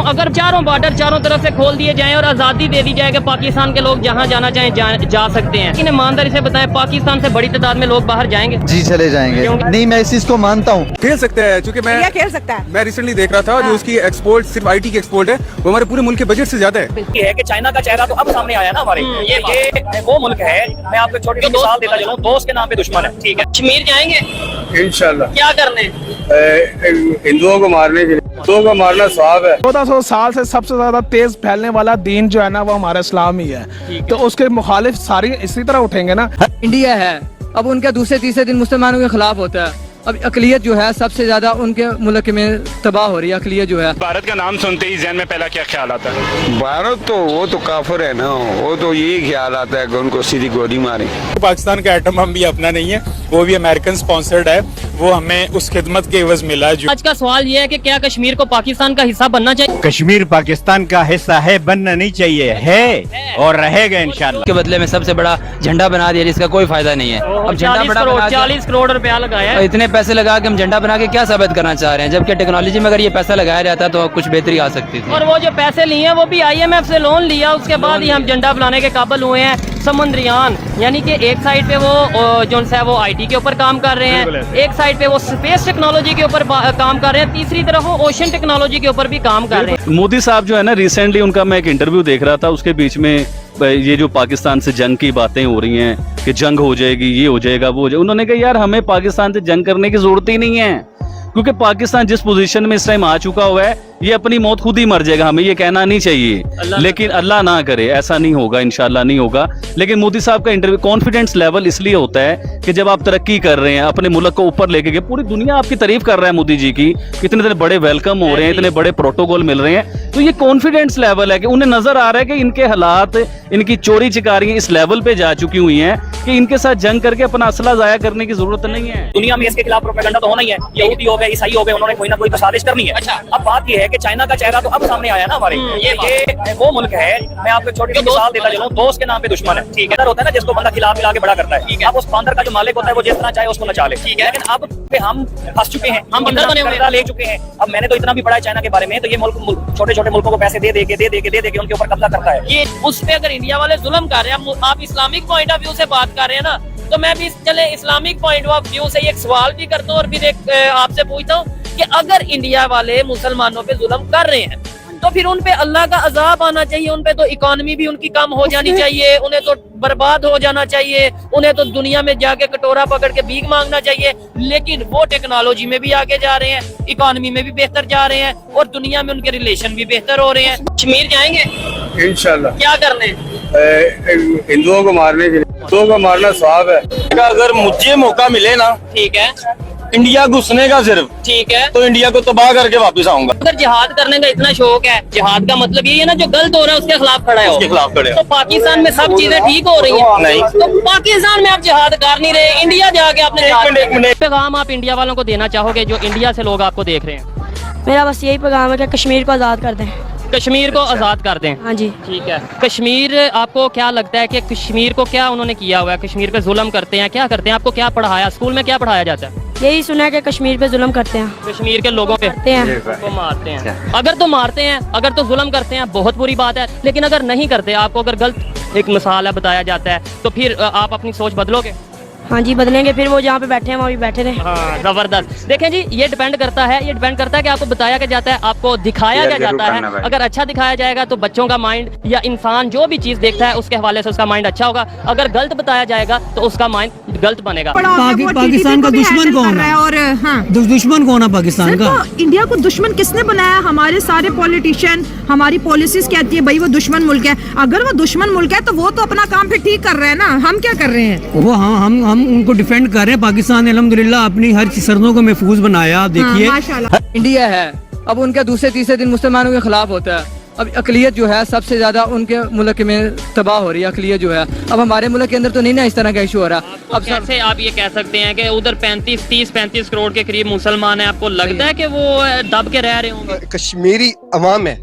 अगर चारों बॉर्डर चारों तरफ से खोल दिए जाएं और आज़ादी दे दी जाए कि पाकिस्तान के लोग जहां जाना चाहें जा सकते हैं, लेकिन ईमानदारी से बताएं पाकिस्तान से बड़ी तादाद में लोग बाहर जाएंगे? जी चले जाएंगे। नहीं, मैं इस चीज को मानता हूँ। खेल सकते हैं, क्योंकि खेल सकता है। मैं रिसेंटली देख रहा था जो उसकी एक्सपोर्ट सिर्फ IT की एक्सपोर्ट है, वो हमारे पूरे मुल्क के बजट से ज्यादा है। ये है कि चाइना का चेहरा तो अब सामने आया ना हमारे। ये वो मुल्क है, मैं आपको छोटी सी मिसाल देता चलूं, दोस्त के नाम पे दुश्मन है। ठीक है, कश्मीर जाएंगे इंशाल्लाह। क्या करने? हिंदुओं को मारने के लिए, हिंदुओं को मारना स्वाब है। 1400 साल से सबसे ज्यादा तेज फैलने वाला दीन जो है ना, वो हमारा इस्लाम ही है। तो उसके मुखालिफ सारी इसी तरह उठेंगे ना। इंडिया है, अब उनका दूसरे तीसरे दिन मुसलमानों के खिलाफ होता है। अब अकलियत जो है सबसे ज्यादा उनके मुल्क में तबाह हो रही है। अकलियत जो है, भारत का नाम सुनते ही ज़हन में पहला क्या ख्याल आता है? भारत तो वो तो काफिर है ना, वो तो यही ख्याल आता है कि उनको सीधी गोली मारे। पाकिस्तान का एटम बम भी अपना नहीं है, वो भी अमेरिकन स्पॉन्सर्ड है, वो हमें उस खिदमत के एवज मिला है। आज का सवाल ये है कि क्या कश्मीर को पाकिस्तान का हिस्सा बनना चाहिए? कश्मीर पाकिस्तान का हिस्सा है, बनना नहीं चाहिए, है और रहेगा इंशाल्लाह। के बदले में सबसे बड़ा झंडा बना दिया जिसका कोई फायदा नहीं है। अब झंडा बड़ा 40 करोड़ रुपया लगाया है। इतने पैसे लगा के हम झंडा बना के क्या साबित करना चाह रहे हैं, जबकि टेक्नोलॉजी में अगर ये पैसा लगाया जाता तो कुछ बेहतरी आ सकती थी। और वो जो पैसे लिए हैं वो भी IMF से लोन लिया, उसके बाद ही हम झंडा बनाने के काबिल हुए हैं। समुद्रयान यानी कि एक साइड पे वो जो है वो IT के ऊपर काम कर रहे हैं, एक साइड पे वो स्पेस टेक्नोलॉजी के ऊपर काम कर रहे हैं, तीसरी तरफ वो ओशन टेक्नोलॉजी के ऊपर भी काम कर रहे हैं। मोदी साहब जो है ना, रिसेंटली उनका मैं एक इंटरव्यू देख रहा था, उसके बीच में ये जो पाकिस्तान से जंग की बातें हो रही हैं कि जंग हो जाएगी, ये हो जाएगा, वो हो जाएगा, उन्होंने कहा यार हमें पाकिस्तान से जंग करने की जरूरत ही नहीं है, क्योंकि पाकिस्तान जिस पोजीशन में इस टाइम आ चुका हुआ है, ये अपनी मौत खुद ही मर जाएगा। हमें ये कहना नहीं चाहिए, लेकिन अल्लाह ना करे ऐसा नहीं होगा, इंशाल्लाह नहीं होगा। लेकिन मोदी साहब का इंटरव्यू, कॉन्फिडेंस लेवल इसलिए होता है कि जब आप तरक्की कर रहे हैं, अपने मुल्क को ऊपर लेके गए, पूरी दुनिया आपकी तारीफ कर रहा है मोदी जी की, इतने बड़े वेलकम हो रहे हैं, इतने बड़े प्रोटोकॉल मिल रहे हैं, तो ये कॉन्फिडेंस लेवल है कि उन्हें नजर आ रहा है कि इनके हालात, इनकी चोरी चिकारियां इस लेवल पे जा चुकी हुई हैं कि इनके साथ जंग करके अपना असला जाया करने की जरूरत नहीं है। दुनिया में इसके खिलाफ प्रोपेगेंडा तो होना ही है। यहूदी हो गए, ईसाई हो गए, उन्होंने कोई ना कोई साजिश करनी है। अच्छा, अब बात ये है कि चाइना का चेहरा तो अब सामने आया ना हमारे। ये वो मुल्क है, मैं आपको छोटी सी मिसाल देता चलूं, दोस्त के नाम पे दुश्मन है। ठीक है, होता है ना जिसको बंदा खिला पिला के बड़ा करता है। अब उस बंदर का जो मालिक होता है वो जिस तरह चाहे उसको नचा ले। ठीक है, लेकिन अब हम फंस चुके हैं, हम कर्जा ले चुके हैं। अब मैंने तो इतना भी पढ़ा है चाइना के बारे में, तो ये मुल्क छोटे छोटे मुल्कों को पैसे दे दे के उनके ऊपर कब्जा करता है। ये उस पे अगर इंडिया वाले जुल्म कर रहे हैं, आप इस्लामिक पॉइंट ऑफ व्यू से बात कर रहे हैं ना, तो मैं भी चले इस्लामिक पॉइंट ऑफ व्यू से एक सवाल भी करता हूँ और फिर एक आपसे पूछता हूँ कि अगर इंडिया वाले मुसलमानों पे जुल्म कर रहे हैं तो फिर उन पे अल्लाह का अजाब आना चाहिए, उन पे तो इकोनॉमी भी उनकी कम हो जानी चाहिए, उन्हें तो बर्बाद हो जाना चाहिए, उन्हें तो दुनिया में जाके कटोरा पकड़ के भीख मांगना चाहिए। लेकिन वो टेक्नोलॉजी में भी आगे जा रहे हैं, इकोनॉमी में भी बेहतर जा रहे हैं और दुनिया में उनके रिलेशन भी बेहतर हो रहे हैं। कश्मीर जाएंगे इंशाल्लाह। क्या करने? हिंदुओं को मारने के लिए, हिंदुओं को मारना स्वाब है। अगर मुझे मौका मिले ना, ठीक है, इंडिया घुसने का सिर्फ, ठीक है, तो इंडिया को तबाह करके वापस आऊंगा। अगर जिहाद करने का इतना शौक है, जिहाद का मतलब ये है ना जो गलत हो रहा है उसके खिलाफ खड़ा है, उसके खिलाफ खड़े हो। तो पाकिस्तान में सब चीजें ठीक हो रही हैं नहीं, तो पाकिस्तान में आप जिहाद कर नहीं रहे, इंडिया जाके आपने पैगाम आप इंडिया वालों को देना चाहोगे जो इंडिया से लोग आपको देख रहे हैं? मेरा बस यही पैगाम है कि कश्मीर को आज़ाद कर दें। कश्मीर को आज़ाद कर दें। हाँ जी, ठीक है। कश्मीर, आपको क्या लगता है कि कश्मीर को क्या उन्होंने किया हुआ है? कश्मीर पे जुल्म करते हैं, क्या करते हैं? आपको क्या पढ़ाया, स्कूल में क्या पढ़ाया जाता है? यही सुना है कि कश्मीर पे जुल्म करते हैं, कश्मीर के लोगों पे हैं। मारते हैं। अगर तो मारते हैं, अगर तो जुल्म करते हैं, बहुत बुरी बात है, लेकिन अगर नहीं करते, आपको अगर गलत एक मिसाल है बताया जाता है, तो फिर आप अपनी सोच बदलोगे? हाँ जी, बदलेंगे। फिर वो जहाँ पे बैठे हैं वहाँ भी बैठे रहे। हाँ, जबरदस्त। देखें जी, ये डिपेंड करता है कि आपको बताया क्या जाता है, आपको दिखाया क्या जाता है। अगर अच्छा दिखाया जाएगा तो बच्चों का माइंड या इंसान जो भी चीज देखता है उसके हवाले से उसका माइंड अच्छा होगा। अगर गलत बताया जाएगा तो उसका माइंड गलत बनेगा। पाकिस्तान का दुश्मन कौन है? और हाँ, दुश्मन कौन है पाकिस्तान का? इंडिया को दुश्मन किसने बनाया? हमारे सारे पॉलिटिशियन, हमारी पॉलिसीज कहती है भाई वो दुश्मन मुल्क है। अगर वो दुश्मन मुल्क है तो वो तो अपना काम फिर ठीक कर रहे हैं ना, हम क्या कर रहे हैं? वो हम उनको डिफेंड कर रहे हैं। पाकिस्तान ने अल्हम्दुलिल्लाह अपनी हर सरहदों को महफूज बनाया। आप देखिए, इंडिया है, अब उनका दूसरे तीसरे दिन मुसलमानों के खिलाफ होता है। अब अकलियत जो है सबसे ज्यादा उनके मुल्क में तबाह हो रही है। अकलियत जो है अब हमारे मुल्क के अंदर तो नहीं ना इस तरह का इशू हो रहा। अब कैसे आप ये कह सकते हैं कि उधर 35 करोड़ के करीब मुसलमान हैं, आपको लगता है कि वो दब के रह रहे होंगे? कश्मीरी अवाम है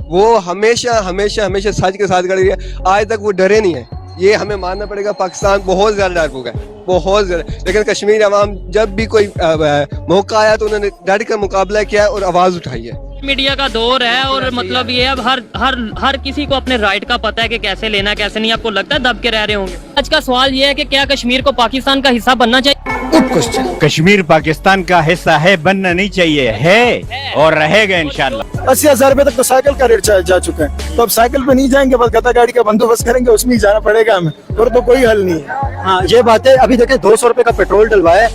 वो हमेशा सच के साथ खड़ी है, आज तक वो डरे नहीं है। ये हमें मानना पड़ेगा। पाकिस्तान बहुत ज्यादा डर हो गया, बहुत ज्यादा। लेकिन कश्मीर अवाम जब भी कोई मौका आया तो उन्होंने डट कर मुकाबला किया और आवाज उठाई है। मीडिया का दौर है और मतलब ये अब हर किसी को अपने राइट का पता है कि कैसे लेना कैसे नहीं। आपको लगता है दब के रह रहे होंगे? आज का सवाल ये है कि क्या कश्मीर को पाकिस्तान का हिस्सा बनना चाहिए? कश्मीर पाकिस्तान का हिस्सा है, बनना नहीं चाहिए, है और रहेगा इंशाल्लाह। 80,000 रुपए तक तो साइकिल का रेट जा चुका है, तो अब साइकिल पे नहीं जाएंगे, बस गदा गाड़ी का बंदोबस्त करेंगे, उसमें ही जाना पड़ेगा हमें, और तो कोई हल नहीं है। हाँ ये बात है। अभी देखें 200 रुपए का पेट्रोल डलवाया,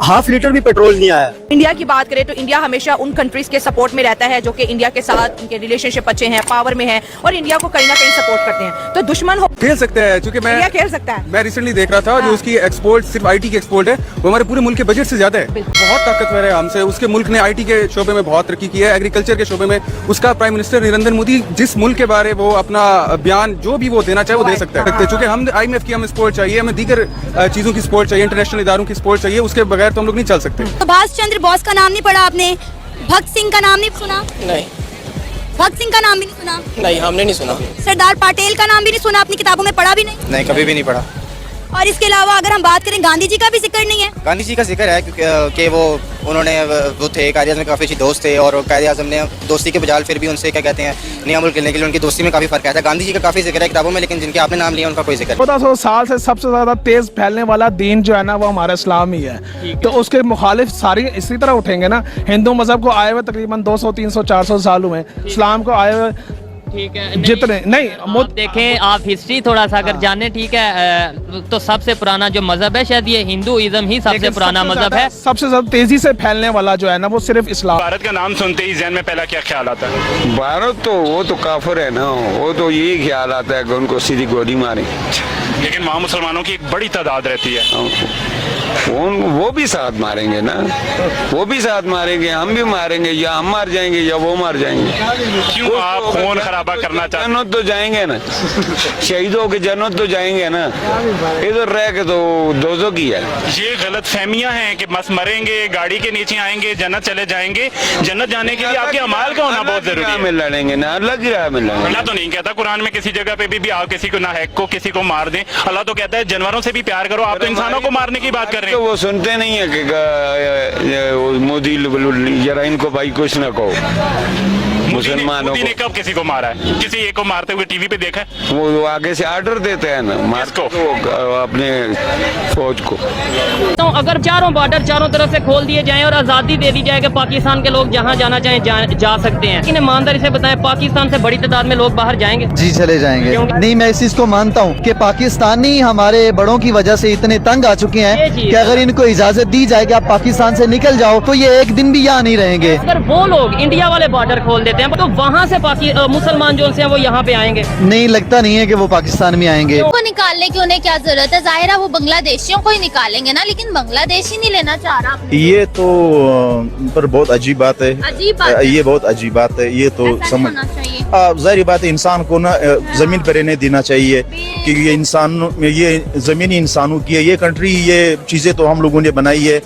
हाफ लीटर भी पेट्रोल नहीं आया। इंडिया की बात करें तो इंडिया हमेशा उन कंट्रीज के सपोर्ट में रहता है जो कि इंडिया के साथ उनके रिलेशनशिप अच्छे हैं, पावर में है और इंडिया को कहीं ना कहीं सपोर्ट करते हैं। तो दुश्मन हो खेल सकते हैं, क्योंकि इंडिया खेल सकता है। मैं रिसेंटली देख रहा था जो उसकी एक्सपोर्ट सिर्फ आईटी की एक्सपोर्ट है वो हमारे पूरे मुल्क के बजट से ज्यादा है। बहुत ताकतवर है हमसे। उसके मुल्क ने आईटी के शोबे में बहुत तरक्की की है, एग्रीकल्चर के शोबे में उसका प्राइम मिनिस्टर नरेंद्र मोदी जिस मुल्क के बारे वो अपना बयान जो भी वो देना चाहे वो दे सकता है। क्योंकि हम IMF की हमें सपोर्ट चाहिए, हमें दीगर चीजों की सपोर्ट चाहिए, इंटरनेशनल इदारों की सपोर्ट चाहिए, उसके बगैर तो हम लोग नहीं चल सकते। सुभाष चंद्र बोस का नाम नहीं पढ़ा आपने? भगत सिंह का नाम नहीं सुना? नहीं। भगत सिंह का नाम भी नहीं सुना? नहीं, हमने नहीं सुना। सरदार पटेल का नाम भी नहीं सुना? अपनी किताबों में पढ़ा भी नहीं? नहीं, कभी भी नहीं पढ़ा। और इसके अलावा अगर हम बात करें गांधी जी का भी जिक्र नहीं है? गांधी जी का जिक्र है क्योंकि वो थे कायदे आज़म में काफी अच्छे दोस्त थे, और कायदे आज़म ने दोस्ती के बजाय फिर भी उनसे क्या कहते हैं नया मुल्क लेने के लिए उनकी दोस्ती में काफी फर्क आया था। गांधी जी का काफी जिक्र है किताबों में, लेकिन जिनके आपने नाम लिया उनका कोई जिक्र। 1400 साल से सबसे ज्यादा तेज फैलने वाला दीन जो है ना वो हमारा इस्लाम ही है, तो उसके मुखालिफ सारी इसी तरह उठेंगे ना। हिंदू मजहब को आए हुए तकरीबन 200, 300, 400 साल हुए, इस्लाम को आए हुए ठीक है जितने नहीं आप देखें, आप हिस्ट्री थोड़ा सा अगर जाने, ठीक है, तो सबसे पुराना जो मजहब है शायद ये हिंदुइज्म ही सबसे पुराना मजहब है। सबसे ज्यादा तेजी से फैलने वाला जो है ना वो सिर्फ इस्लाम। भारत का नाम सुनते ही जहन में पहला क्या ख्याल आता है? भारत तो वो तो काफिर है ना, वो तो यही ख्याल आता है कि उनको सीधी गोली मारे। लेकिन वहाँ मुसलमानों की एक बड़ी तादाद रहती है। वो भी साथ मारेंगे ना, वो भी साथ मारेंगे, हम भी मारेंगे, या हम मार जाएंगे या वो मार जाएंगे। क्यों आप खून खराबा करना चाहते? जन्नत तो जाएंगे ना, शहीदों के जन्नत तो जाएंगे ना, इधर रह के तो दोजो की है। ये गलत फहमियाँ हैं कि बस मरेंगे, गाड़ी के नीचे आएंगे, जन्नत चले जाएंगे। जन्नत जाने के लिए आपके अमाल का होना बहुत जरूरी है। में लड़ेंगे ना, अलग ही राह में लड़ेंगे। अल्लाह तो नहीं कहता कुरान में किसी जगह पे भी आप किसी को ना हैक को किसी को मार दें। अल्लाह तो कहता है जानवरों से भी प्यार करो। आप तो इंसानों को मारने की बात कर रहे हैं। तो वो सुनते नहीं है कि मोदी जरा इनको भाई कुछ ना कहो। मुसलमानों मोदी ने कब किसी को मारा है? किसी एक को मारते हुए टीवी पे देखा है? वो आगे से ऑर्डर देते हैं ना, मार को अपने फौज को। तो अगर चारों बॉर्डर चारों तरफ से खोल दिए जाएं और आजादी दे दी जाए कि पाकिस्तान के लोग जहां जाना चाहें जा सकते हैं, लेकिन ईमानदारी से बताएं पाकिस्तान से बड़ी तादाद में लोग बाहर जाएंगे? जी चले जाएंगे। नहीं, मैं इस चीज को मानता हूँ कि पाकिस्तानी हमारे बड़ों की वजह से इतने तंग आ चुके हैं कि अगर इनको इजाजत दी जाए कि आप पाकिस्तान से निकल जाओ तो ये एक दिन भी यहाँ नहीं रहेंगे। अगर वो लोग इंडिया वाले बॉर्डर खोल देते हैं तो वहाँ से मुसलमान जो हैं वो यहाँ पे आएंगे? नहीं, लगता नहीं है कि वो पाकिस्तान में आएंगे। उनको निकालने की उन्हें क्या जरूरत है? जाहिर है वो बांग्लादेशियों को ही निकालेंगे ना, लेकिन बांग्लादेशी नहीं लेना चाह रहा। ये तो पर बहुत अजीब बात है। अजीब बात है। ये बहुत अजीब बात है। ये तो समझ जाहिर बात है, इंसान को ना जमीन पर रहने देना चाहिए कि ये इंसान, ये जमीनी इंसानों की है ये कंट्री, ये चीजें तो हम लोगों ने बनाई है।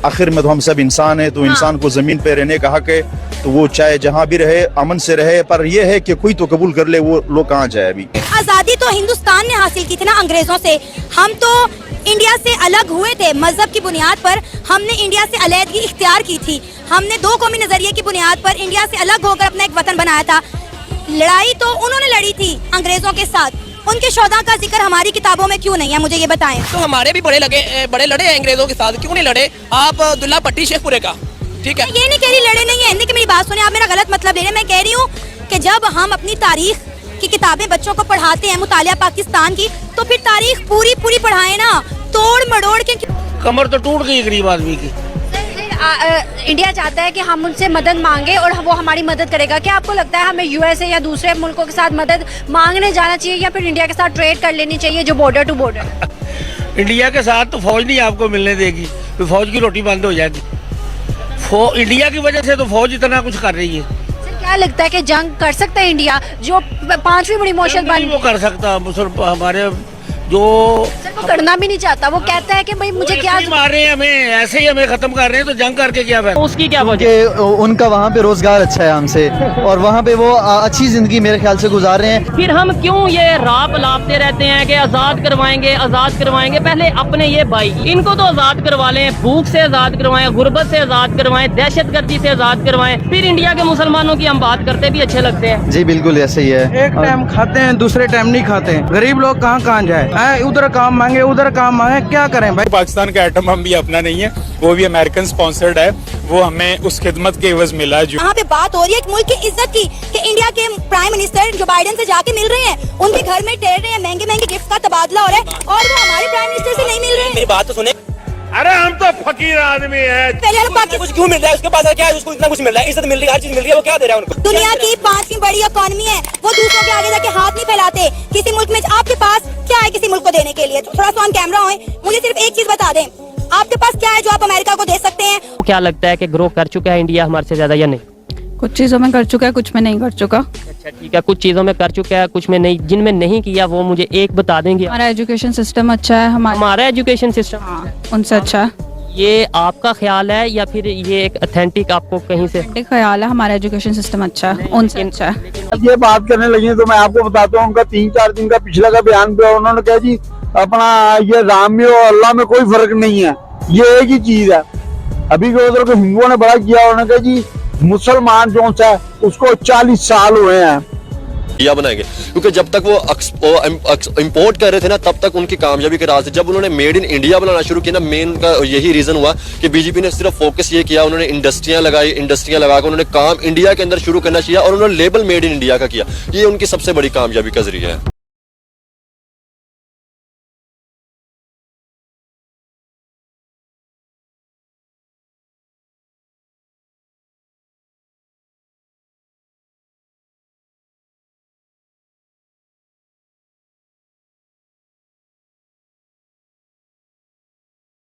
आखिर में तो हम सब इंसान है, तो इंसान को जमीन पे रहने का हक है, तो वो चाहे जहाँ भी रहे अमन से रहे। पर ये है कि कोई तो कबूल कर ले, वो लोग कहाँ जाए। अभी आजादी तो हिंदुस्तान ने हासिल की थी ना अंग्रेजों से। हम तो इंडिया से अलग हुए थे, मजहब की बुनियाद पर हमने इंडिया से अलहदगी इख्तियार की थी। हमने दो कौमी नजरिए की बुनियाद पर इंडिया से अलग होकर अपना एक वतन बनाया था। लड़ाई तो उन्होंने लड़ी थी अंग्रेजों के साथ, उनके शोधा का जिक्र हमारी किताबों में क्यों नहीं है? मुझे ये बताएं। तो हमारे भी बड़े लड़े हैं अंग्रेजों के साथ, क्यों नहीं लड़े? आप दुल्ला पट्टी शेखपुरे का, ठीक है? ये नहीं कह रही लड़े नहीं है, हिंदी की मेरी बात सुने, आप मेरा गलत मतलब ले रहे हैं। मैं कह रही हूँ कि जब हम अपनी तारीख की किताबें बच्चों को पढ़ाते हैं, मुतालिया पाकिस्तान की, तो फिर तारीख पूरी पढ़ाएं ना, तोड़ मड़ोड़ के। कमर तो टूट गई गरीब आदमी की। इंडिया चाहता है कि हम उनसे मदद मांगे और वो हमारी मदद करेगा। क्या आपको लगता है हमें यूएसए या दूसरे मुल्कों के साथ मदद मांगने जाना चाहिए या फिर इंडिया के साथ ट्रेड कर लेनी चाहिए जो बॉर्डर टू बॉर्डर? इंडिया के साथ तो फौज नहीं आपको मिलने देगी, तो फौज की रोटी बंद हो जाएगी। इंडिया की वजह से तो फौज इतना कुछ कर रही है। क्या लगता है कि जंग कर सकता है इंडिया जो 5वीं बड़ी मोशन बन? वो कर सकता, हमारे जो वो करना भी नहीं चाहता, वो कहता है कि भाई मुझे क्या मार रहे हैं, हमें ऐसे ही हमें खत्म कर रहे हैं, तो जंग करके क्या फायदा? उसकी क्या वजह? उनका वहाँ पे रोजगार अच्छा है हमसे, और वहाँ पे वो अच्छी जिंदगी मेरे ख्याल से गुजार रहे हैं। फिर हम क्यों ये राप लापते रहते हैं कि आजाद करवाएंगे आजाद करवाएंगे? पहले अपने ये भाई इनको तो आजाद करवा लें, भूख से आजाद करवाएं, गुर्बत से आजाद करवाएं, दहशतगर्दी से आजाद करवाएं, फिर इंडिया के मुसलमानों की हम बात करते भी अच्छे लगते हैं। जी बिल्कुल ऐसे ही है। एक टाइम खाते हैं, दूसरे टाइम नहीं खाते हैं। गरीब लोग कहाँ जाए, उधर काम मांगे उधर काम मांगे, क्या करें भाई? पाकिस्तान का एटम बम भी अपना नहीं है, वो भी अमेरिकन स्पॉन्सर्ड है, वो हमें उस खिदमत के एवज मिला है। यहाँ पे बात हो रही है एक मुल्क की इज्जत की कि इंडिया के प्राइम मिनिस्टर जो बाइडेन से जाके मिल रहे हैं, उनके घर में ठहर रहे हैं, महंगे महंगे गिफ्ट का तबादला हो रहा है, और वो हमारे प्राइम मिनिस्टर से नहीं मिल रहे हैं। मेरी बात तो सुने। अरे हम तो फकीर आदमी है। पहले लोग बाकी कुछ क्यों मिल रहा है? उसके पास क्या है? उसको इतना कुछ मिल रहा है, इज्जत मिल रही है, हर चीज मिल रही है, वो क्या दे रहा है उनको? दुनिया की 5वीं बड़ी इकोनॉमी है, वो दूसरों के आगे जाके हाथ नहीं फैलाते। किसी मुल्क में आपके पास क्या है किसी मुल्क को देने के लिए? थोड़ा सा ऑन कैमरा होए, मुझे सिर्फ एक चीज बता दें, आपके पास क्या है जो आप अमेरिका को दे सकते हैं? क्या लगता है कि ग्रो कर चुका है इंडिया हमारे से ज्यादा या नहीं? कुछ चीजों में कर चुका है, कुछ में नहीं कर चुका। अच्छा ठीक है, कुछ चीजों में कर चुका है, कुछ में नहीं। जिनमें नहीं किया वो मुझे एक बता देंगे। हमारा एजुकेशन सिस्टम अच्छा है, हमारा एजुकेशन सिस्टम उनसे अच्छा है। ये आपका ख्याल है या फिर ये एक ऑथेंटिक आपको कहीं से ख्याल है? हमारा एजुकेशन सिस्टम अच्छा है, उनसे अच्छा है। ये बात करने लगी तो मैं आपको बताता हूँ, उनका 3-4 दिन का पिछला का बयान पे उन्होंने कहा जी अपना ये राम में और अल्लाह में कोई फर्क नहीं है, ये एक ही चीज है। अभी के उधर को हिंदुओं ने बड़ा किया, उन्होंने कहा जी मुसलमान जो सा उसको 40 साल हुए हैं इंडिया बनाएंगे, क्योंकि जब तक वो इंपोर्ट कर रहे थे ना, तब तक उनकी कामयाबी के राज थे। जब उन्होंने मेड इन इंडिया बनाना शुरू किया ना, मेन का यही रीजन हुआ कि बीजेपी ने सिर्फ फोकस ये किया, उन्होंने इंडस्ट्रियां लगाकर उन्होंने काम इंडिया के अंदर शुरू करना चाहिए, और उन्होंने लेबल मेड इन इंडिया का किया। ये उनकी सबसे बड़ी कामयाबी का जरिया है।